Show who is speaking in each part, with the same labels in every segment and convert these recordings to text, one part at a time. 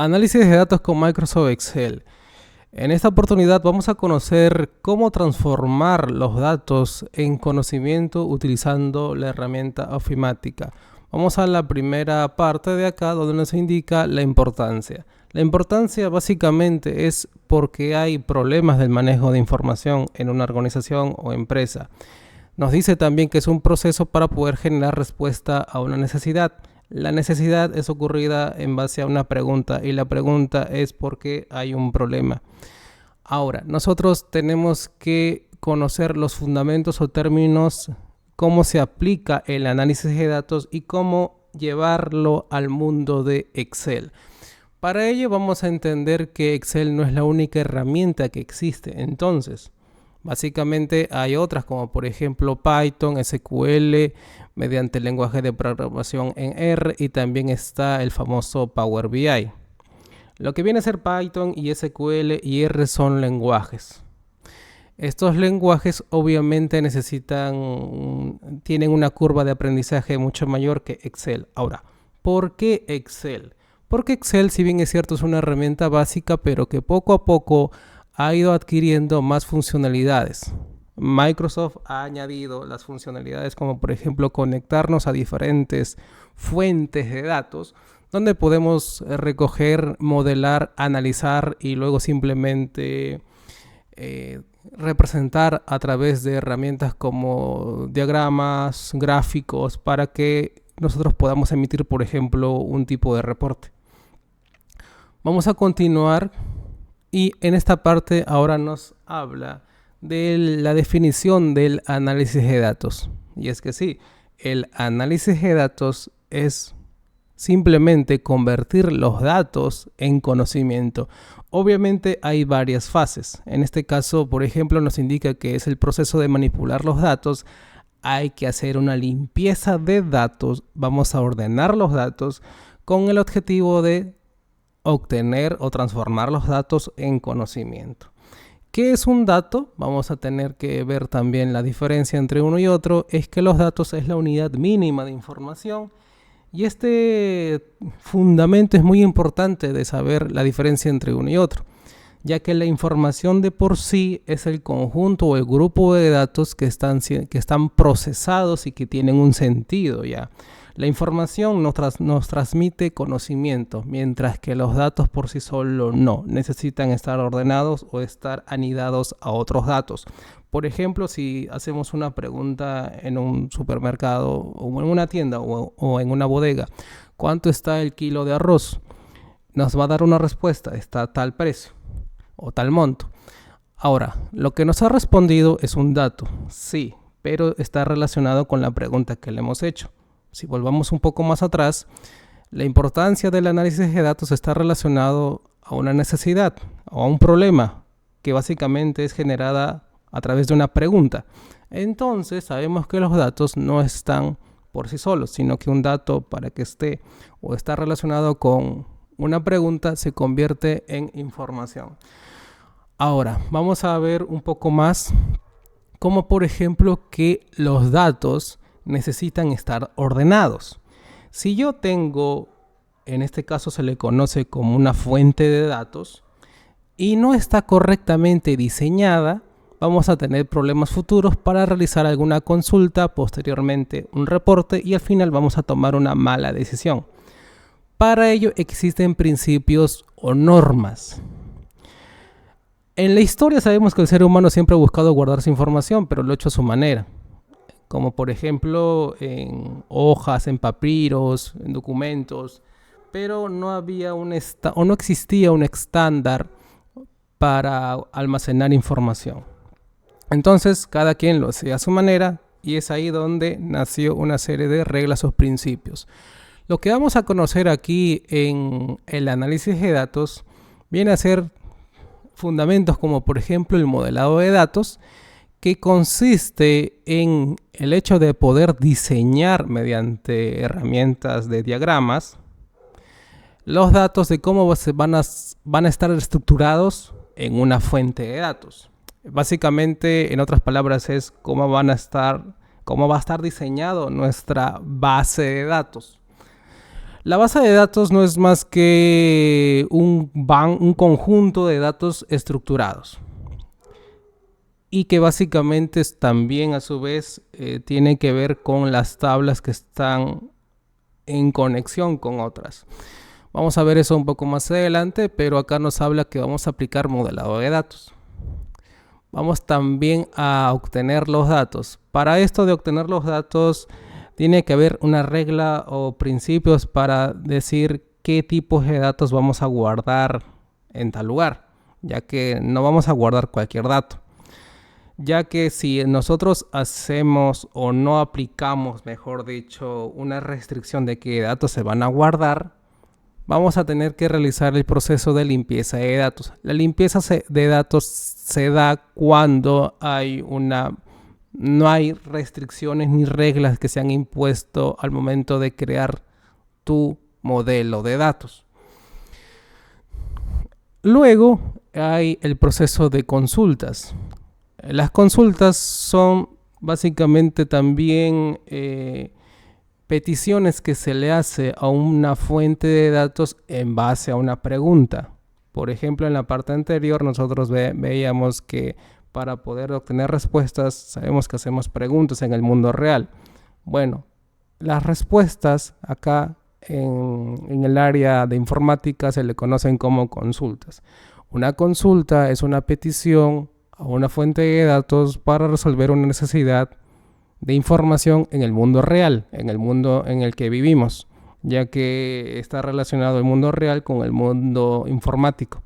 Speaker 1: Análisis de datos con Microsoft Excel. En esta oportunidad vamos a conocer cómo transformar los datos en conocimiento utilizando la herramienta ofimática. Vamos a la primera parte de acá donde nos indica la importancia. La importancia básicamente es porque hay problemas del manejo de información en una organización o empresa. Nos dice también que es un proceso para poder generar respuesta a una necesidad. La necesidad es ocurrida en base a una pregunta y la pregunta es por qué hay un problema. Ahora, nosotros tenemos que conocer los fundamentos o términos, cómo se aplica el análisis de datos y cómo llevarlo al mundo de Excel. Para ello vamos a entender que Excel no es la única herramienta que existe. Entonces, básicamente hay otras como por ejemplo Python, SQL, mediante el lenguaje de programación en R y también está el famoso Power BI. Lo que viene a ser Python y SQL y R son lenguajes. Estos lenguajes obviamente tienen una curva de aprendizaje mucho mayor que Excel. Ahora, ¿por qué Excel? Porque Excel, si bien es cierto, es una herramienta básica, pero que poco a poco ha ido adquiriendo más funcionalidades. Microsoft ha añadido las funcionalidades como por ejemplo conectarnos a diferentes fuentes de datos donde podemos recoger, modelar, analizar y luego simplemente representar a través de herramientas como diagramas, gráficos, para que nosotros podamos emitir por ejemplo un tipo de reporte. Vamos a continuar y en esta parte ahora nos habla de la definición del análisis de datos. Y es que sí, el análisis de datos es simplemente convertir los datos en conocimiento. Obviamente hay varias fases. En este caso, por ejemplo, nos indica que es el proceso de manipular los datos. Hay que hacer una limpieza de datos. Vamos a ordenar los datos con el objetivo de obtener o transformar los datos en conocimiento. ¿Qué es un dato? Vamos a tener que ver también la diferencia entre uno y otro. Es que los datos es la unidad mínima de información y este fundamento es muy importante de saber la diferencia entre uno y otro, ya que la información de por sí es el conjunto o el grupo de datos que están procesados y que tienen un sentido ya. La información nos transmite conocimiento, mientras que los datos por sí solos no, necesitan estar ordenados o estar anidados a otros datos. Por ejemplo, si hacemos una pregunta en un supermercado o en una tienda o en una bodega, ¿cuánto está el kilo de arroz? Nos va a dar una respuesta, está a tal precio o tal monto. Ahora, lo que nos ha respondido es un dato, sí, pero está relacionado con la pregunta que le hemos hecho. Si volvamos un poco más atrás, la importancia del análisis de datos está relacionado a una necesidad o a un problema que básicamente es generada a través de una pregunta. Entonces sabemos que los datos no están por sí solos, sino que un dato para que esté o está relacionado con una pregunta se convierte en información. Ahora vamos a ver un poco más como por ejemplo que los datos necesitan estar ordenados. Si yo tengo, en este caso se le conoce como una fuente de datos, y no está correctamente diseñada, vamos a tener problemas futuros para realizar alguna consulta, posteriormente un reporte y al final vamos a tomar una mala decisión. Para ello existen principios o normas. En la historia sabemos que el ser humano siempre ha buscado guardar su información, pero lo ha hecho a su manera. Como por ejemplo en hojas, en papiros, en documentos, pero no existía un estándar para almacenar información. Entonces cada quien lo hacía a su manera y es ahí donde nació una serie de reglas o principios. Lo que vamos a conocer aquí en el análisis de datos viene a ser fundamentos como por ejemplo el modelado de datos, que consiste en el hecho de poder diseñar mediante herramientas de diagramas los datos de cómo van a estar estructurados en una fuente de datos. Básicamente, en otras palabras, es cómo va a estar diseñado nuestra base de datos. La base de datos no es más que un conjunto de datos estructurados y que básicamente también a su vez tiene que ver con las tablas que están en conexión con otras. Vamos a ver eso un poco más adelante, pero acá nos habla que vamos a aplicar modelado de datos. Vamos también a obtener los datos. Para esto de obtener los datos tiene que haber una regla o principios para decir qué tipos de datos vamos a guardar en tal lugar, ya que no vamos a guardar cualquier dato. Ya que si nosotros hacemos o no aplicamos, mejor dicho, una restricción de qué datos se van a guardar, vamos a tener que realizar el proceso de limpieza de datos. La limpieza de datos se da cuando no hay restricciones ni reglas que se han impuesto al momento de crear tu modelo de datos. Luego hay el proceso de consultas. Las consultas son básicamente también peticiones que se le hace a una fuente de datos en base a una pregunta. Por ejemplo, en la parte anterior nosotros veíamos que para poder obtener respuestas sabemos que hacemos preguntas en el mundo real. Bueno, las respuestas acá en el área de informática se le conocen como consultas. Una consulta es una petición a una fuente de datos para resolver una necesidad de información en el mundo real, en el mundo en el que vivimos, ya que está relacionado el mundo real con el mundo informático.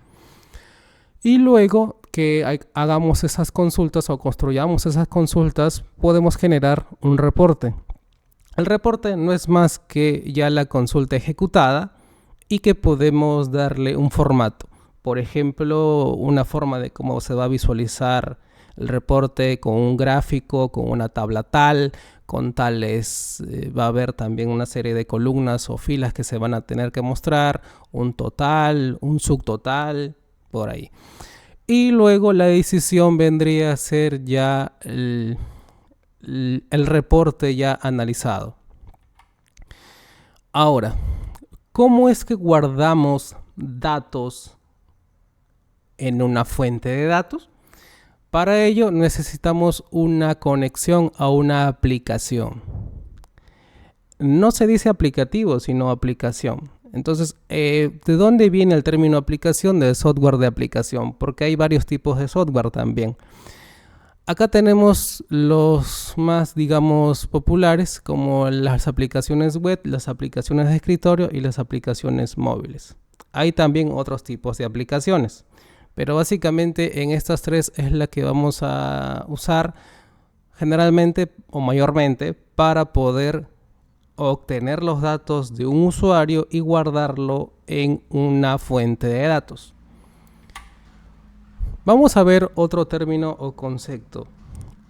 Speaker 1: Y luego que hagamos esas consultas o construyamos esas consultas, podemos generar un reporte. El reporte no es más que ya la consulta ejecutada y que podemos darle un formato. Por ejemplo, una forma de cómo se va a visualizar el reporte con un gráfico, con una tabla tal, con tales, va a haber también una serie de columnas o filas que se van a tener que mostrar, un total, un subtotal, por ahí. Y luego la decisión vendría a ser ya el reporte ya analizado. Ahora, ¿cómo es que guardamos datos en una fuente de datos? Para ello necesitamos una conexión a una aplicación. No se dice aplicativo, sino aplicación. Entonces, ¿de dónde viene el término aplicación? Del software de aplicación, porque hay varios tipos de software también. Acá tenemos los más, digamos, populares, como las aplicaciones web, las aplicaciones de escritorio y las aplicaciones móviles. Hay también otros tipos de aplicaciones, pero básicamente en estas tres es la que vamos a usar generalmente o mayormente para poder obtener los datos de un usuario y guardarlo en una fuente de datos. Vamos a ver otro término o concepto.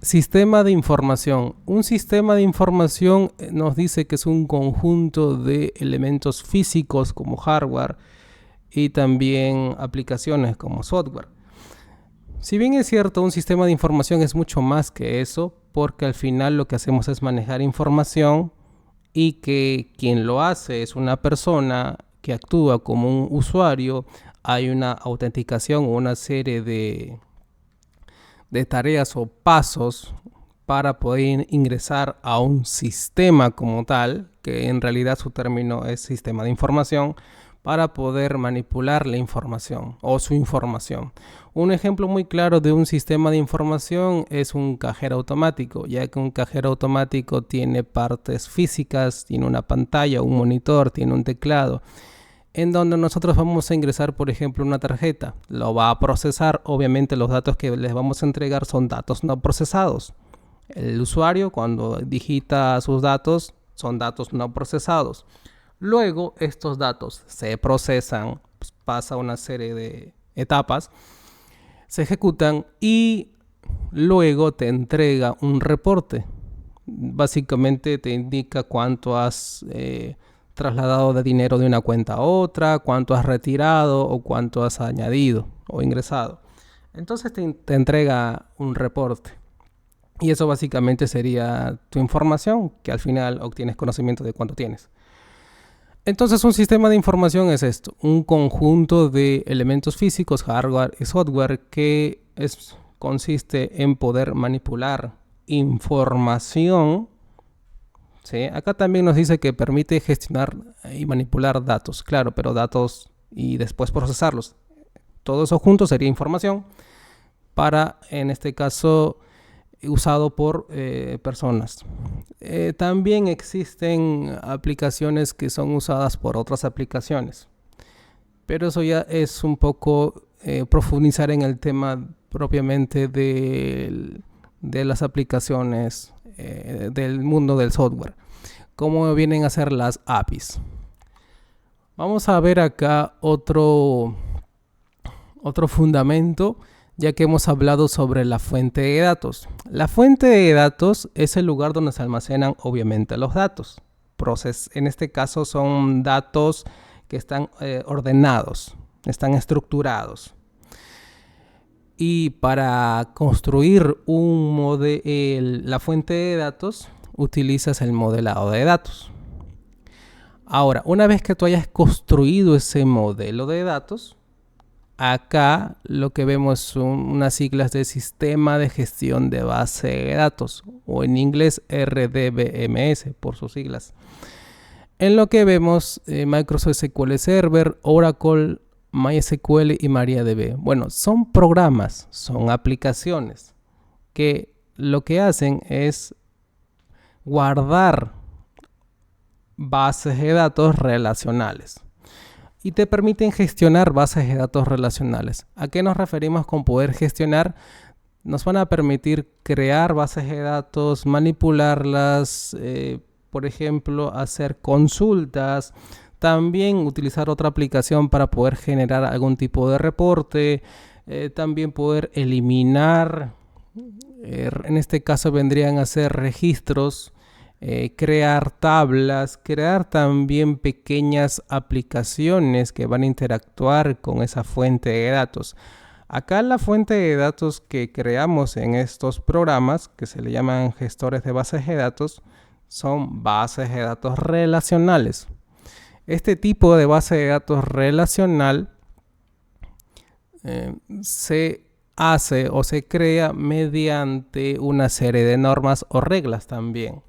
Speaker 1: Sistema de información. Un sistema de información nos dice que es un conjunto de elementos físicos como hardware y también aplicaciones como software. Si bien es cierto, un sistema de información es mucho más que eso, porque al final lo que hacemos es manejar información y que quien lo hace es una persona que actúa como un usuario. Hay una autenticación o una serie de tareas o pasos para poder ingresar a un sistema como tal, que en realidad su término es sistema de información, para poder manipular la información o su información. Un ejemplo muy claro de un sistema de información es un cajero automático, ya que un cajero automático tiene partes físicas, tiene una pantalla, un monitor, tiene un teclado, en donde nosotros vamos a ingresar, por ejemplo, una tarjeta. Lo va a procesar. Obviamente los datos que les vamos a entregar son datos no procesados. El usuario, cuando digita sus datos, son datos no procesados. Luego estos datos se procesan, pasa una serie de etapas, se ejecutan y luego te entrega un reporte. Básicamente te indica cuánto has trasladado de dinero de una cuenta a otra, cuánto has retirado o cuánto has añadido o ingresado. Entonces te entrega un reporte. Y eso básicamente sería tu información, que al final obtienes conocimiento de cuánto tienes. Entonces un sistema de información es esto, un conjunto de elementos físicos, hardware y software consiste en poder manipular información. ¿Sí? Acá también nos dice que permite gestionar y manipular datos, claro, pero datos y después procesarlos. Todo eso junto sería información para, en este caso, usado por personas. También existen aplicaciones que son usadas por otras aplicaciones, pero eso ya es un poco profundizar en el tema propiamente de las aplicaciones del mundo del software, cómo vienen a ser las APIs. Vamos a ver acá otro fundamento, ya que hemos hablado sobre la fuente de datos. La fuente de datos es el lugar donde se almacenan obviamente los datos. En este caso son datos que están ordenados, están estructurados. Y para construir la fuente de datos, utilizas el modelado de datos. Ahora, una vez que tú hayas construido ese modelo de datos, acá lo que vemos son unas siglas de Sistema de Gestión de Base de Datos, o en inglés RDBMS por sus siglas. En lo que vemos Microsoft SQL Server, Oracle, MySQL y MariaDB. Bueno, son programas, son aplicaciones que lo que hacen es guardar bases de datos relacionales y te permiten gestionar bases de datos relacionales. ¿A qué nos referimos con poder gestionar? Nos van a permitir crear bases de datos, manipularlas, por ejemplo, hacer consultas, también utilizar otra aplicación para poder generar algún tipo de reporte, también poder eliminar, en este caso vendrían a ser registros, crear tablas, crear también pequeñas aplicaciones que van a interactuar con esa fuente de datos. Acá la fuente de datos que creamos en estos programas, que se le llaman gestores de bases de datos, son bases de datos relacionales. Este tipo de base de datos relacional se hace o se crea mediante una serie de normas o reglas también.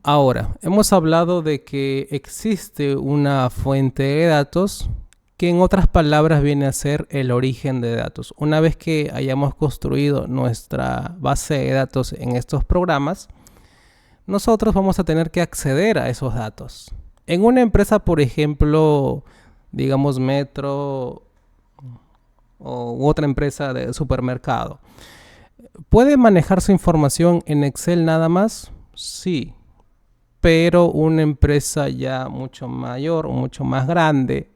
Speaker 1: Ahora, hemos hablado de que existe una fuente de datos que en otras palabras viene a ser el origen de datos. Una vez que hayamos construido nuestra base de datos en estos programas, nosotros vamos a tener que acceder a esos datos. En una empresa, por ejemplo, digamos Metro u otra empresa de supermercado, ¿puede manejar su información en Excel nada más? Sí, pero una empresa ya mucho mayor o mucho más grande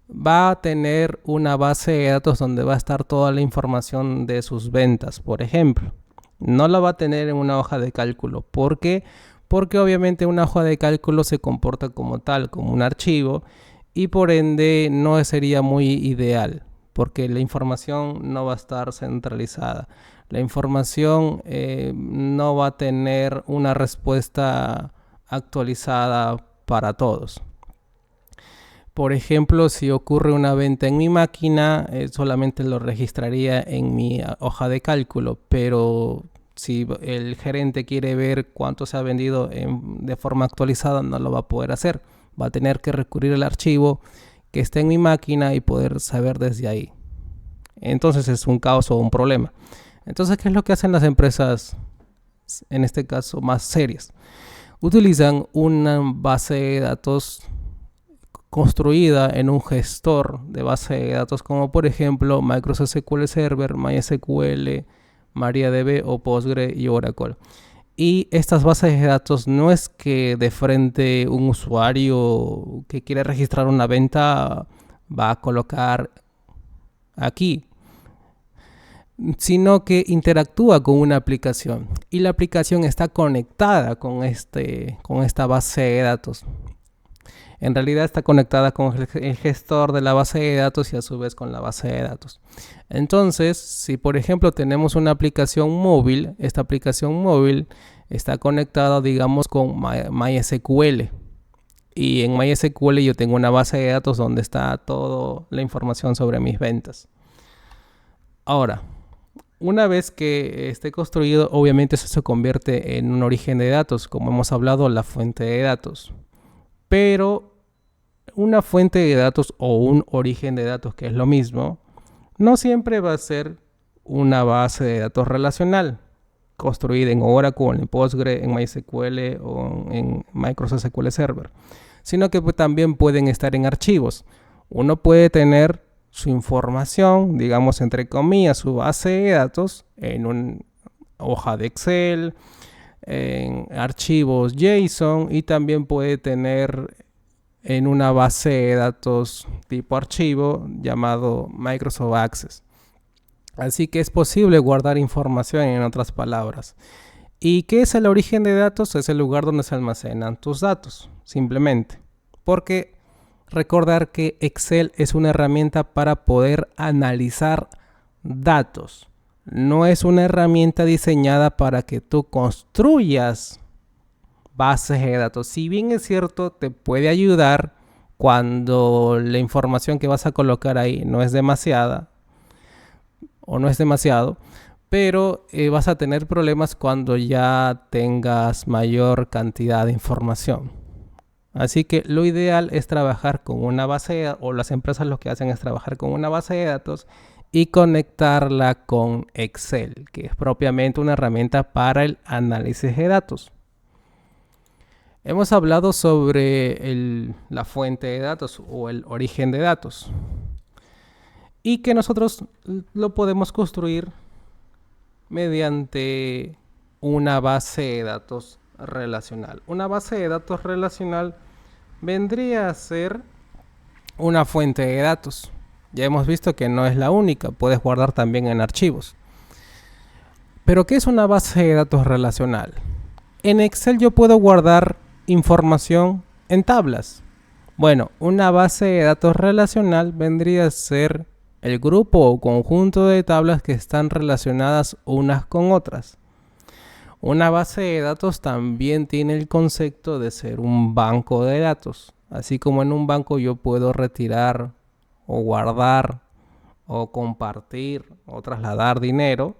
Speaker 1: va a tener una base de datos donde va a estar toda la información de sus ventas, por ejemplo. No la va a tener en una hoja de cálculo. ¿Por qué? Porque obviamente una hoja de cálculo se comporta como tal, como un archivo, y por ende no sería muy ideal, porque la información no va a estar centralizada. La información no va a tener una respuesta actualizada para todos. Por ejemplo, si ocurre una venta en mi máquina, solamente lo registraría en mi hoja de cálculo, pero si el gerente quiere ver cuánto se ha vendido de forma actualizada, no lo va a poder hacer. Va a tener que recurrir al archivo que está en mi máquina y poder saber desde ahí. Entonces es un caos o un problema. Entonces, ¿qué es lo que hacen las empresas, en este caso más serias? Utilizan una base de datos construida en un gestor de base de datos como por ejemplo Microsoft SQL Server, MySQL, MariaDB o Postgre y Oracle. Y estas bases de datos no es que de frente un usuario que quiere registrar una venta va a colocar aquí, sino que interactúa con una aplicación y la aplicación está conectada con esta base de datos. En realidad está conectada con el gestor de la base de datos y a su vez con la base de datos. Entonces, si por ejemplo tenemos una aplicación móvil, esta aplicación móvil está conectada, digamos, con MySQL. y en MySQL yo tengo una base de datos donde está toda la información sobre mis ventas. Ahora, una vez que esté construido, obviamente eso se convierte en un origen de datos, como hemos hablado, la fuente de datos. Pero una fuente de datos o un origen de datos, que es lo mismo, no siempre va a ser una base de datos relacional construida en Oracle, en Postgre, en MySQL o en Microsoft SQL Server, sino que también pueden estar en archivos. Uno puede tener su información, digamos entre comillas, su base de datos en una hoja de Excel, en archivos JSON, y también puede tener en una base de datos tipo archivo llamado Microsoft Access. Así que es posible guardar información, en otras palabras. ¿Y qué es el origen de datos? Es el lugar donde se almacenan tus datos, simplemente. Porque recordar que Excel es una herramienta para poder analizar datos. No es una herramienta diseñada para que tú construyas bases de datos. Si bien es cierto, te puede ayudar cuando la información que vas a colocar ahí no es demasiada o no es demasiado, pero vas a tener problemas cuando ya tengas mayor cantidad de información. Así que lo ideal es trabajar con una base de datos, o las empresas lo que hacen es trabajar con una base de datos y conectarla con Excel, que es propiamente una herramienta para el análisis de datos. Hemos hablado sobre la fuente de datos o el origen de datos, y que nosotros lo podemos construir mediante una base de datos relacional. Una base de datos relacional vendría a ser una fuente de datos. Ya hemos visto que no es la única, puedes guardar también en archivos. Pero ¿qué es una base de datos relacional? En Excel yo puedo guardar información en tablas. Bueno, una base de datos relacional vendría a ser el grupo o conjunto de tablas que están relacionadas unas con otras. Una base de datos también tiene el concepto de ser un banco de datos. Así como en un banco yo puedo retirar o guardar o compartir o trasladar dinero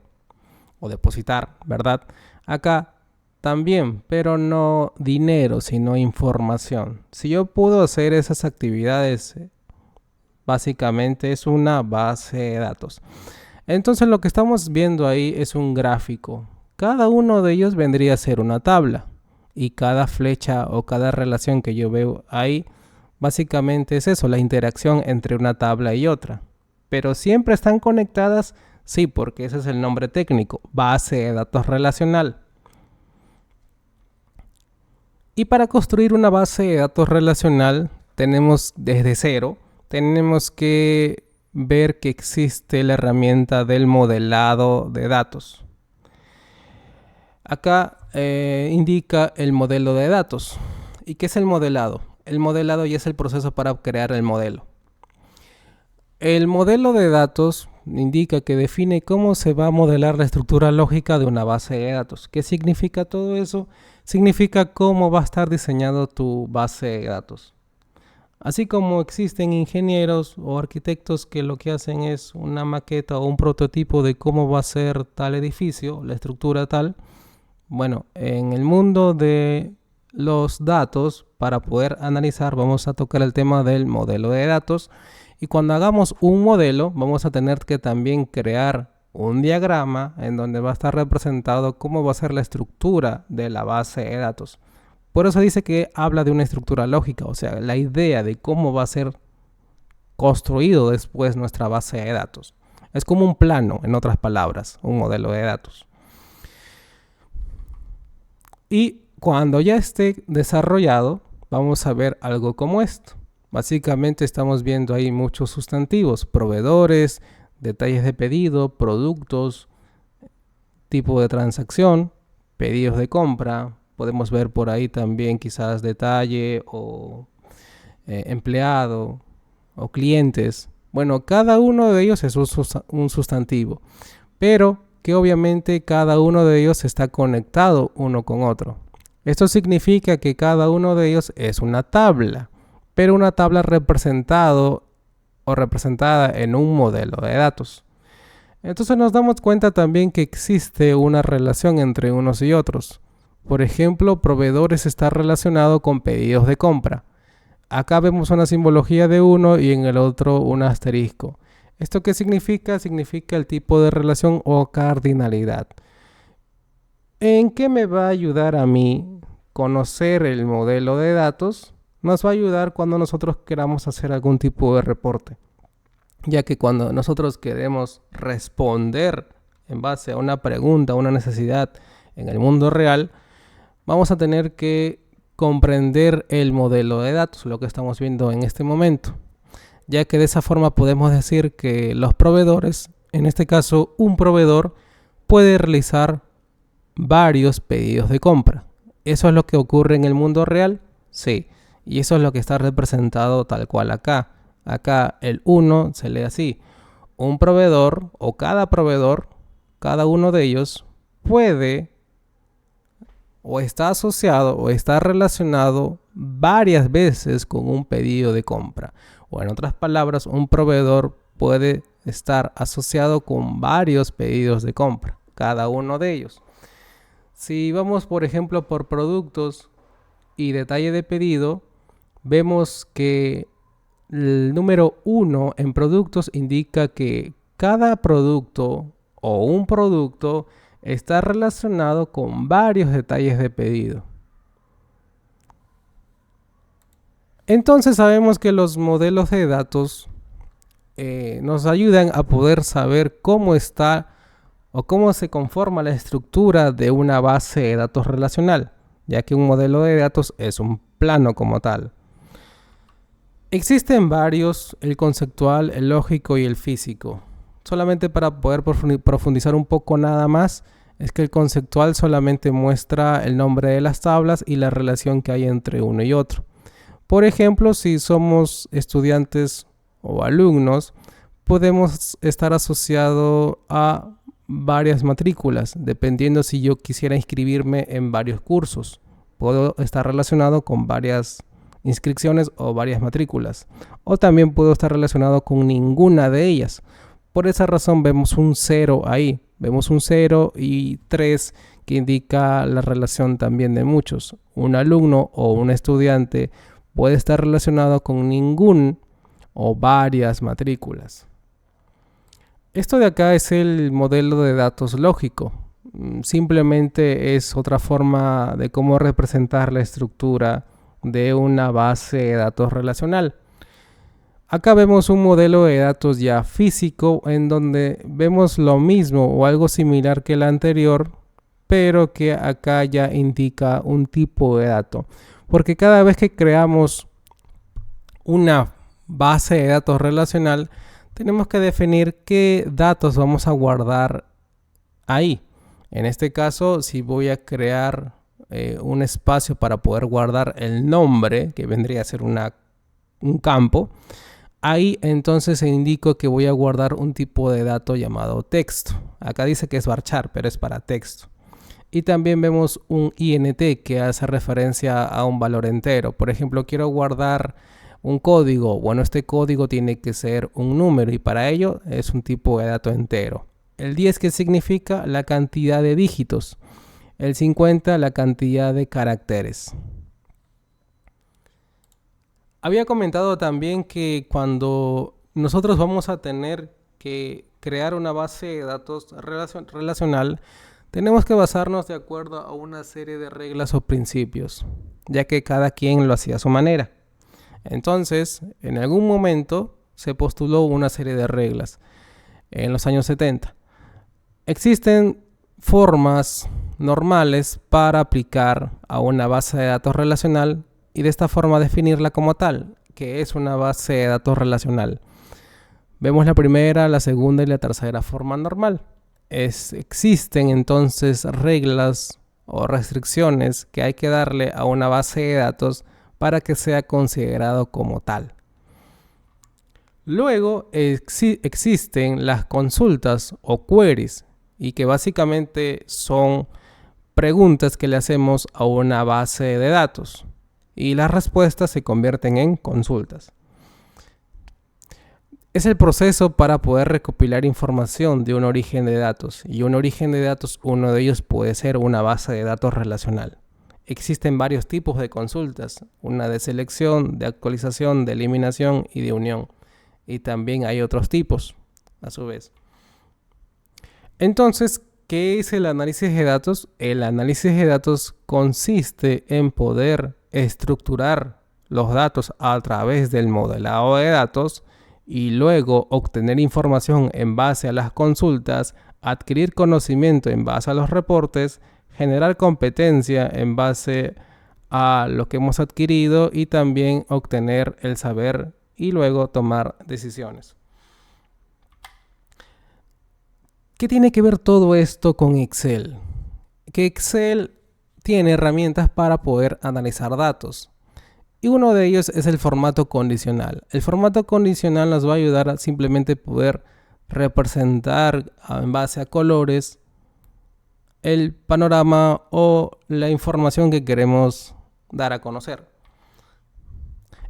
Speaker 1: o depositar, ¿verdad? Acá también, pero no dinero, sino información. Si yo puedo hacer esas actividades, básicamente es una base de datos. Entonces lo que estamos viendo ahí es un gráfico. Cada uno de ellos vendría a ser una tabla. Y cada flecha o cada relación que yo veo ahí, básicamente es eso, la interacción entre una tabla y otra. Pero siempre están conectadas, sí, porque ese es el nombre técnico, base de datos relacional. Y para construir una base de datos relacional, tenemos desde cero, tenemos que ver que existe la herramienta del modelado de datos. Acá indica el modelo de datos. ¿Y qué es el modelado? El modelado ya es el proceso para crear el modelo. El modelo de datos indica que define cómo se va a modelar la estructura lógica de una base de datos. ¿Qué significa todo eso? Significa cómo va a estar diseñado tu base de datos. Así como existen ingenieros o arquitectos que lo que hacen es una maqueta o un prototipo de cómo va a ser tal edificio, la estructura tal. Bueno, en el mundo de los datos, para poder analizar, vamos a tocar el tema del modelo de datos. Y cuando hagamos un modelo, vamos a tener que también crear un diagrama en donde va a estar representado cómo va a ser la estructura de la base de datos. Por eso dice que habla de una estructura lógica, o sea, la idea de cómo va a ser construido después nuestra base de datos. Es como un plano, en otras palabras, un modelo de datos. Y cuando ya esté desarrollado, vamos a ver algo como esto. Básicamente estamos viendo ahí muchos sustantivos, proveedores, detalles de pedido, productos, tipo de transacción, pedidos de compra. Podemos ver por ahí también quizás detalle o empleado o clientes. Bueno, cada uno de ellos es un sustantivo, pero que obviamente cada uno de ellos está conectado uno con otro. Esto significa que cada uno de ellos es una tabla, pero una tabla representado o representada en un modelo de datos. Entonces nos damos cuenta también que existe una relación entre unos y otros. Por ejemplo, proveedores está relacionado con pedidos de compra. Acá vemos una simbología de uno y en el otro un asterisco. ¿Esto qué significa? Significa el tipo de relación o cardinalidad. ¿En qué me va a ayudar a mí conocer el modelo de datos? Nos va a ayudar cuando nosotros queramos hacer algún tipo de reporte, ya que cuando nosotros queremos responder en base a una pregunta, una necesidad en el mundo real, vamos a tener que comprender el modelo de datos, lo que estamos viendo en este momento, ya que de esa forma podemos decir que los proveedores, en este caso un proveedor, puede realizar varios pedidos de compra. ¿Eso es lo que ocurre en el mundo real? Sí, y eso es lo que está representado tal cual acá. Acá el 1 se lee así. Un proveedor o cada proveedor, cada uno de ellos, puede o está asociado o está relacionado varias veces con un pedido de compra. O en otras palabras, un proveedor puede estar asociado con varios pedidos de compra, cada uno de ellos. Si vamos, por ejemplo, por productos y detalle de pedido, vemos que el número 1 en productos indica que cada producto o un producto está relacionado con varios detalles de pedido. Entonces sabemos que los modelos de datos nos ayudan a poder saber cómo está o cómo se conforma la estructura de una base de datos relacional, ya que un modelo de datos es un plano como tal. Existen varios, el conceptual, el lógico y el físico. Solamente para poder profundizar un poco nada más, es que el conceptual solamente muestra el nombre de las tablas y la relación que hay entre uno y otro. Por ejemplo, si somos estudiantes o alumnos, podemos estar asociados a varias matrículas, dependiendo si yo quisiera inscribirme en varios cursos. Puedo estar relacionado con varias inscripciones o varias matrículas. O también puedo estar relacionado con ninguna de ellas. Por esa razón vemos un 0 ahí. Vemos un 0 y 3 que indica la relación también de muchos. Un alumno o un estudiante puede estar relacionado con ningún o varias matrículas. Esto de acá es el modelo de datos lógico. Simplemente es otra forma de cómo representar la estructura de una base de datos relacional. Acá vemos un modelo de datos ya físico en donde vemos lo mismo o algo similar que el anterior, pero que acá ya indica un tipo de dato. Porque cada vez que creamos una base de datos relacional, tenemos que definir qué datos vamos a guardar ahí. En este caso, si voy a crear un espacio para poder guardar el nombre, que vendría a ser un campo, ahí entonces indico que voy a guardar un tipo de dato llamado texto. Acá dice que es varchar, pero es para texto. Y también vemos un int que hace referencia a un valor entero. Por ejemplo, quiero guardar un código. Bueno, este código tiene que ser un número y para ello es un tipo de dato entero. El 10 que significa la cantidad de dígitos. El 50 la cantidad de caracteres. Había comentado también que cuando nosotros vamos a tener que crear una base de datos relacional, tenemos que basarnos de acuerdo a una serie de reglas o principios, ya que cada quien lo hacía a su manera. Entonces, en algún momento se postuló una serie de reglas en los años 70. Existen formas normales para aplicar a una base de datos relacional y de esta forma definirla como tal, que es una base de datos relacional. Vemos la primera, la segunda y la tercera forma normal. Existen entonces reglas o restricciones que hay que darle a una base de datos para que sea considerado como tal. Luego existen las consultas o queries y que básicamente son preguntas que le hacemos a una base de datos y las respuestas se convierten en consultas. Es el proceso para poder recopilar información de un origen de datos, y un origen de datos, uno de ellos puede ser una base de datos relacional. Existen varios tipos de consultas, una de selección, de actualización, de eliminación y de unión. Y también hay otros tipos, a su vez. Entonces, ¿qué es el análisis de datos? El análisis de datos consiste en poder estructurar los datos a través del modelado de datos y luego obtener información en base a las consultas, adquirir conocimiento en base a los reportes, generar competencia en base a lo que hemos adquirido y también obtener el saber y luego tomar decisiones. ¿Qué tiene que ver todo esto con Excel? Que Excel tiene herramientas para poder analizar datos. Y uno de ellos es el formato condicional. El formato condicional nos va a ayudar a simplemente poder representar en base a colores el panorama o la información que queremos dar a conocer.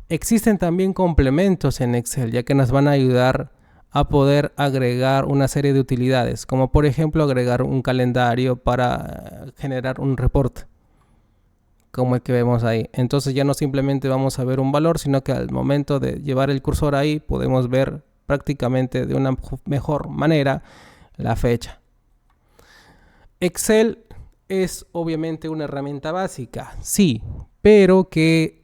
Speaker 1: Existen también complementos en Excel, ya que nos van a ayudar a poder agregar una serie de utilidades, como por ejemplo agregar un calendario para generar un reporte, como el que vemos ahí. Entonces ya no simplemente vamos a ver un valor, sino que al momento de llevar el cursor ahí podemos ver prácticamente de una mejor manera la fecha. Excel es obviamente una herramienta básica, sí, pero que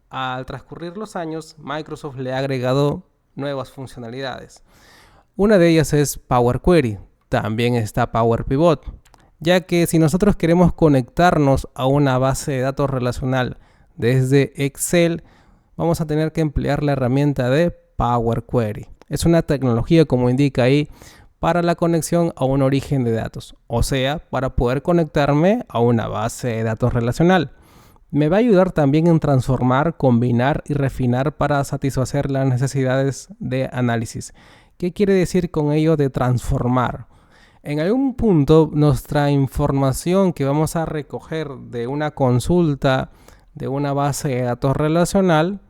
Speaker 1: al transcurrir los años Microsoft le ha agregado nuevas funcionalidades. Una de ellas es Power Query, también está Power Pivot, ya que si nosotros queremos conectarnos a una base de datos relacional desde Excel, vamos a tener que emplear la herramienta de Power Query. Es una tecnología, como indica ahí, para la conexión a un origen de datos, o sea, para poder conectarme a una base de datos relacional. Me va a ayudar también en transformar, combinar y refinar para satisfacer las necesidades de análisis. ¿Qué quiere decir con ello de transformar? En algún punto nuestra información que vamos a recoger de una consulta, de una base de datos relacional,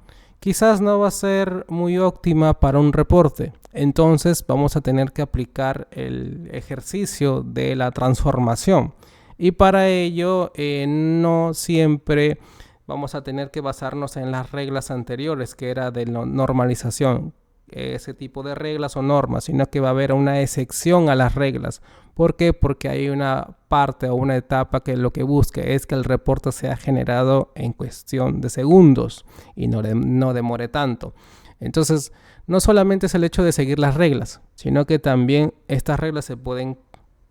Speaker 1: quizás no va a ser muy óptima para un reporte. Entonces vamos a tener que aplicar el ejercicio de la transformación. Y para ello no siempre vamos a tener que basarnos en las reglas anteriores, que era de normalización, ese tipo de reglas o normas, sino que va a haber una excepción a las reglas. ¿Por qué? Porque hay una parte o una etapa que lo que busca es que el reporte sea generado en cuestión de segundos y no demore tanto. Entonces, no solamente es el hecho de seguir las reglas, sino que también estas reglas se pueden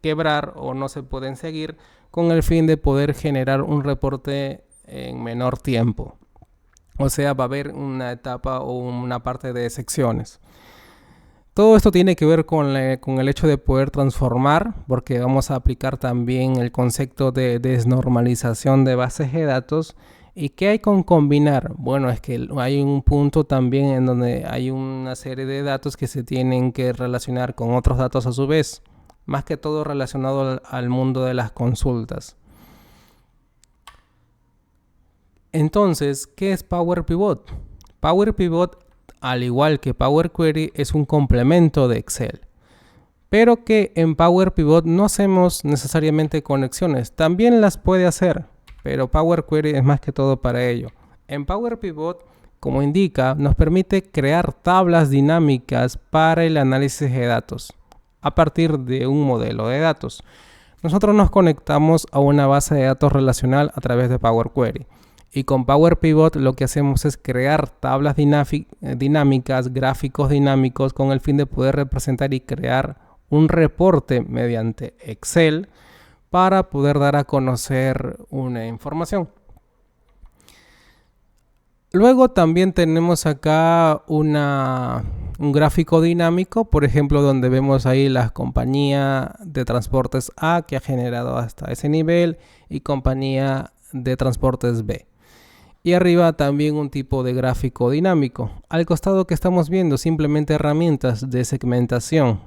Speaker 1: quebrar o no se pueden seguir con el fin de poder generar un reporte en menor tiempo. O sea, va a haber una etapa o una parte de secciones. Todo esto tiene que ver con el hecho de poder transformar, porque vamos a aplicar también el concepto de desnormalización de bases de datos. ¿Y qué hay con combinar? Bueno, es que hay un punto también en donde hay una serie de datos que se tienen que relacionar con otros datos a su vez, más que todo relacionado al mundo de las consultas. Entonces, ¿qué es Power Pivot? Power Pivot, al igual que Power Query, es un complemento de Excel. Pero que en Power Pivot no hacemos necesariamente conexiones. También las puede hacer, pero Power Query es más que todo para ello. En Power Pivot, como indica, nos permite crear tablas dinámicas para el análisis de datos a partir de un modelo de datos. Nosotros nos conectamos a una base de datos relacional a través de Power Query. Y con Power Pivot lo que hacemos es crear tablas dinámicas, gráficos dinámicos, con el fin de poder representar y crear un reporte mediante Excel para poder dar a conocer una información. Luego también tenemos acá un gráfico dinámico, por ejemplo, donde vemos ahí la compañía de transportes A que ha generado hasta ese nivel y compañía de transportes B. Y arriba también un tipo de gráfico dinámico. Al costado que estamos viendo simplemente herramientas de segmentación.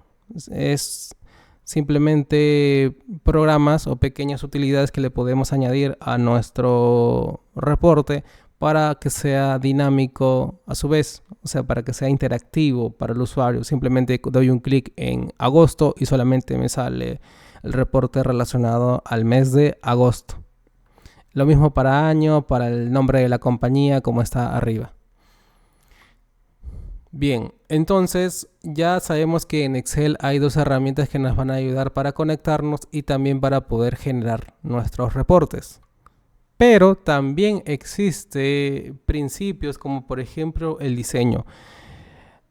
Speaker 1: Es simplemente programas o pequeñas utilidades que le podemos añadir a nuestro reporte para que sea dinámico a su vez, o sea, para que sea interactivo para el usuario. Simplemente doy un clic en agosto y solamente me sale el reporte relacionado al mes de agosto. Lo mismo para año, para el nombre de la compañía, como está arriba. Bien, entonces ya sabemos que en Excel hay dos herramientas que nos van a ayudar para conectarnos y también para poder generar nuestros reportes. Pero también existe principios como por ejemplo el diseño.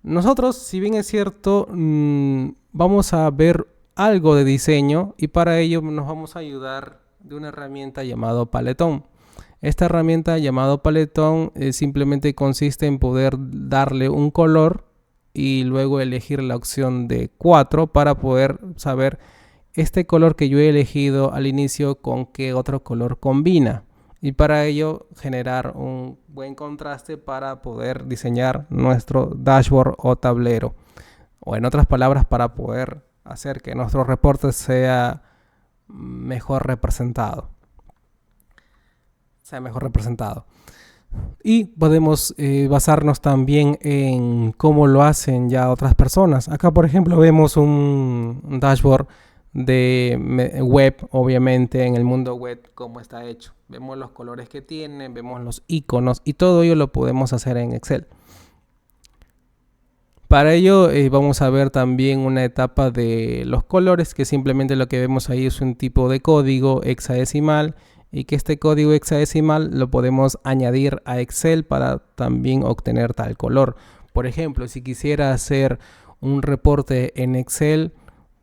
Speaker 1: Nosotros, si bien es cierto, vamos a ver algo de diseño y para ello nos vamos a ayudar de una herramienta llamada Paletón. Esta herramienta llamada Paletón simplemente consiste en poder darle un color y luego elegir la opción de 4 para poder saber este color que yo he elegido al inicio con qué otro color combina. Y para ello generar un buen contraste para poder diseñar nuestro dashboard o tablero. O en otras palabras, para poder hacer que nuestro reporte sea mejor representado. Y podemos basarnos también en cómo lo hacen ya otras personas. Acá, por ejemplo, vemos un dashboard de web, obviamente en el mundo web, cómo está hecho. Vemos los colores que tiene, vemos los iconos y todo ello lo podemos hacer en Excel. Para ello vamos a ver también una etapa de los colores, que simplemente lo que vemos ahí es un tipo de código hexadecimal y que este código hexadecimal lo podemos añadir a Excel para también obtener tal color. Por ejemplo, si quisiera hacer un reporte en Excel,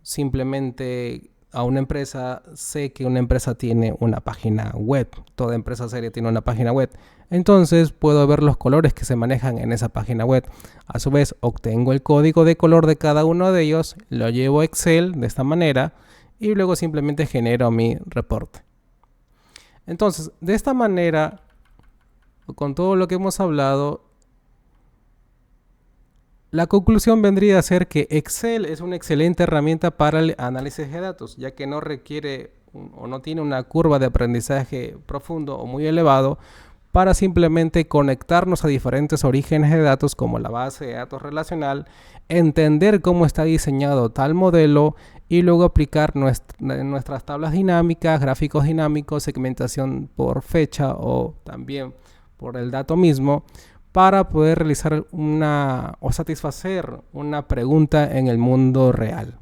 Speaker 1: simplemente a una empresa, sé que una empresa tiene una página web, toda empresa seria tiene una página web, entonces puedo ver los colores que se manejan en esa página web. A su vez, obtengo el código de color de cada uno de ellos, lo llevo a Excel de esta manera y luego simplemente genero mi reporte. Entonces, de esta manera, con todo lo que hemos hablado, la conclusión vendría a ser que Excel es una excelente herramienta para el análisis de datos, ya que no requiere o no tiene una curva de aprendizaje profundo o muy elevado para simplemente conectarnos a diferentes orígenes de datos como la base de datos relacional, entender cómo está diseñado tal modelo y luego aplicar nuestras tablas dinámicas, gráficos dinámicos, segmentación por fecha o también por el dato mismo, para poder realizar o satisfacer una pregunta en el mundo real.